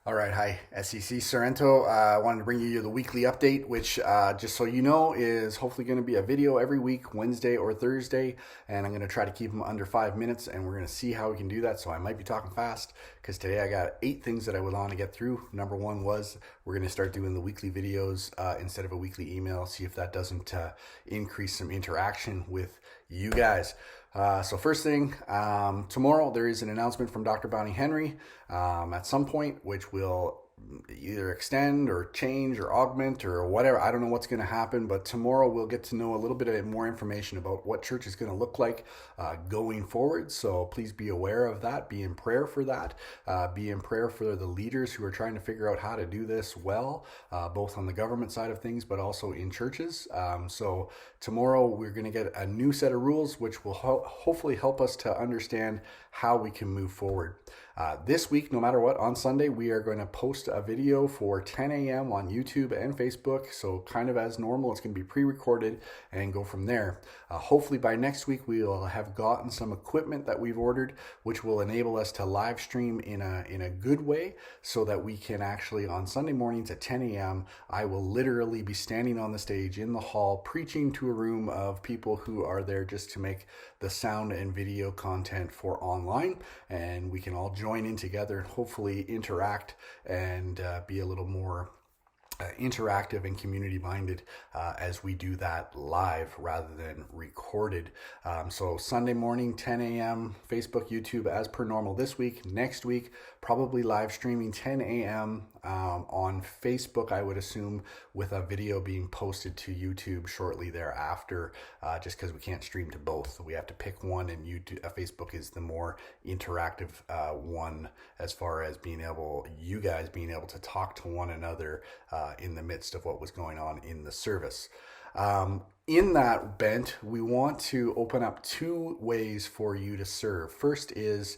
All right, hi, SCC Sorrento. I wanted to bring you the weekly update, which, just so you know, is hopefully going to be a video every week, Wednesday or Thursday. And I'm going to try to keep them under 5 minutes, and we're going to see how we can do that. So I might be talking fast because today I got 8 things that I would want to get through. Number one was we're going to start doing the weekly videos instead of a weekly email, see if that doesn't increase some interaction with you guys. So first thing, tomorrow there is an announcement from Dr. Bonnie Henry at some point, which will either extend or change or augment or whatever. I don't know what's going to happen, but tomorrow we'll get to know a little bit of more information about what church is going to look like going forward. So please be aware of that. Be in prayer for that. Be in prayer for the leaders who are trying to figure out how to do this well, both on the government side of things, but also in churches. So tomorrow we're going to get a new set of rules, which will hopefully help us to understand how we can move forward. This week, no matter what, on Sunday, we are going to post a video for 10 a.m. on YouTube and Facebook. So kind of as normal, it's going to be pre-recorded and go from there. Hopefully by next week, we will have gotten some equipment that we've ordered, which will enable us to live stream in a good way so that we can actually on Sunday mornings at 10 a.m., I will literally be standing on the stage in the hall preaching to a room of people who are there just to make the sound and video content for online, and we can all join in together and hopefully interact and be a little more interactive and community minded as we do that live rather than recorded. So Sunday morning, 10 a.m., Facebook, YouTube, as per normal this week. Next week, probably live streaming 10 a.m. On Facebook, I would assume, with a video being posted to YouTube shortly thereafter, just because we can't stream to both. So we have to pick one, and YouTube, Facebook is the more interactive one as far as you guys being able to talk to one another in the midst of what was going on in the service. In that bent, we want to open up 2 ways for you to serve. First is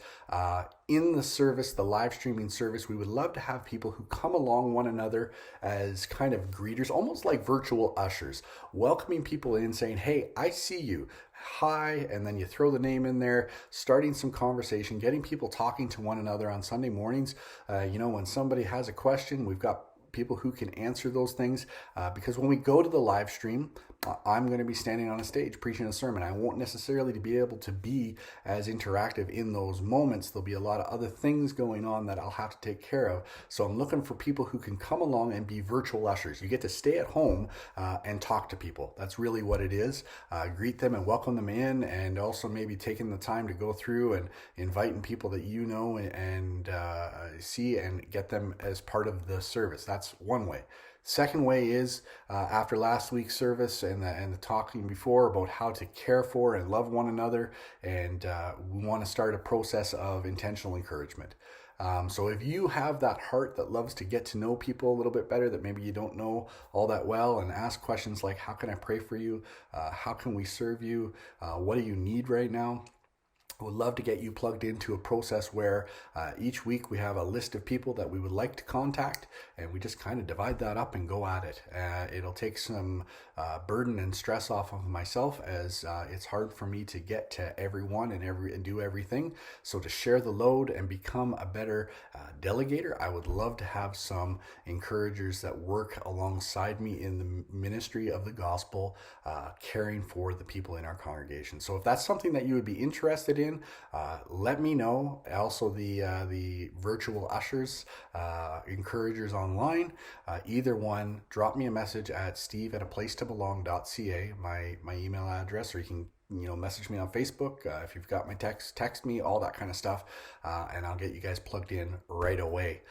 in the service, the live streaming service, we would love to have people who come along one another as kind of greeters, almost like virtual ushers, welcoming people in, saying, hey, I see you. Hi, and then you throw the name in there, starting some conversation, getting people talking to one another on Sunday mornings. When somebody has a question, we've got people who can answer those things because when we go to the live stream, I'm going to be standing on a stage preaching a sermon. I won't necessarily be able to be as interactive in those moments. There'll be a lot of other things going on that I'll have to take care of. So I'm looking for people who can come along and be virtual ushers. You get to stay at home and talk to people. That's really what it is. Greet them and welcome them in, and also maybe taking the time to go through and inviting people that you know and see and get them as part of the service. That's one way. Second way is after last week's service and the talking before about how to care for and love one another, and we want to start a process of intentional encouragement. So if you have that heart that loves to get to know people a little bit better that maybe you don't know all that well, and ask questions like, how can I pray for you? How can we serve you? What do you need right now? I would love to get you plugged into a process where each week we have a list of people that we would like to contact, and we just kind of divide that up and go at it. It'll take some burden and stress off of myself, as it's hard for me to get to everyone and do everything. So to share the load and become a better delegator, I would love to have some encouragers that work alongside me in the ministry of the gospel, caring for the people in our congregation. So if that's something that you would be interested in, let me know. Also, the virtual ushers, encouragers online, either one, drop me a message at steve@aplacetobelong.ca, my email address, or you can message me on Facebook. If you've got my text me, all that kind of stuff, and I'll get you guys plugged in right away.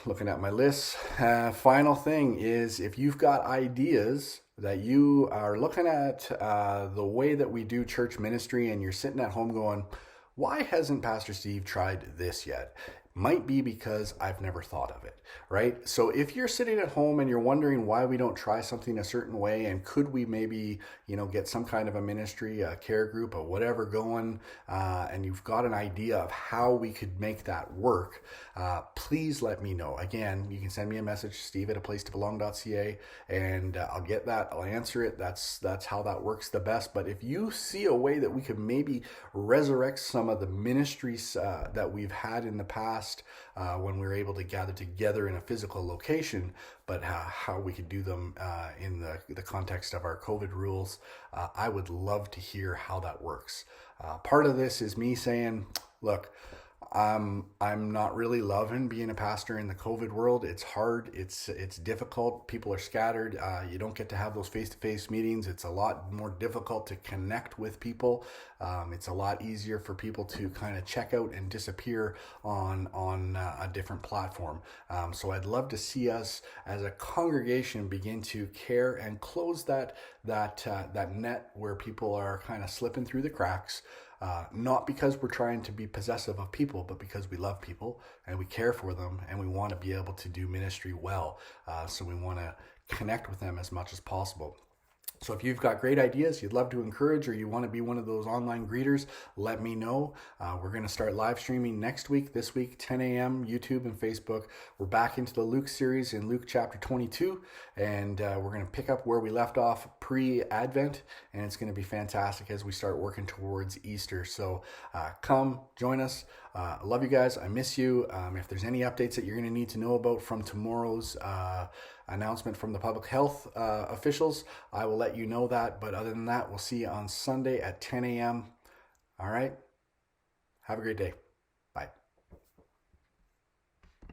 Looking at my list, final thing is, if you've got ideas that you are looking at the way that we do church ministry, and you're sitting at home going, why hasn't Pastor Steve tried this yet? might be because I've never thought of it, right? So if you're sitting at home and you're wondering why we don't try something a certain way, and could we maybe, get some kind of a ministry, a care group, or whatever going, and you've got an idea of how we could make that work, please let me know. Again, you can send me a message, steve@aplacetobelong.ca, and I'll get that. I'll answer it. That's how that works the best. But if you see a way that we could maybe resurrect some of the ministries that we've had in the past, when we were able to gather together in a physical location, but how we could do them in the context of our COVID rules, I would love to hear how that works. Part of this is me saying, look, I'm not really loving being a pastor in the COVID world. It's hard. It's difficult. People are scattered. You don't get to have those face-to-face meetings. It's a lot more difficult to connect with people. It's a lot easier for people to kind of check out and disappear on a different platform. So I'd love to see us as a congregation begin to care and close that net where people are kind of slipping through the cracks. Not because we're trying to be possessive of people, but because we love people and we care for them and we want to be able to do ministry well. So we want to connect with them as much as possible. So if you've got great ideas you'd love to encourage, or you want to be one of those online greeters, let me know. We're going to start live streaming next week, this week, 10 a.m., YouTube and Facebook. We're back into the Luke series in Luke chapter 22, and we're going to pick up where we left off pre-Advent, and it's going to be fantastic as we start working towards Easter. So come, join us. I love you guys. I miss you. If there's any updates that you're going to need to know about from tomorrow's announcement from the public health officials, I will let you know that. But other than that, we'll see you on Sunday at 10 a.m. All right. Have a great day.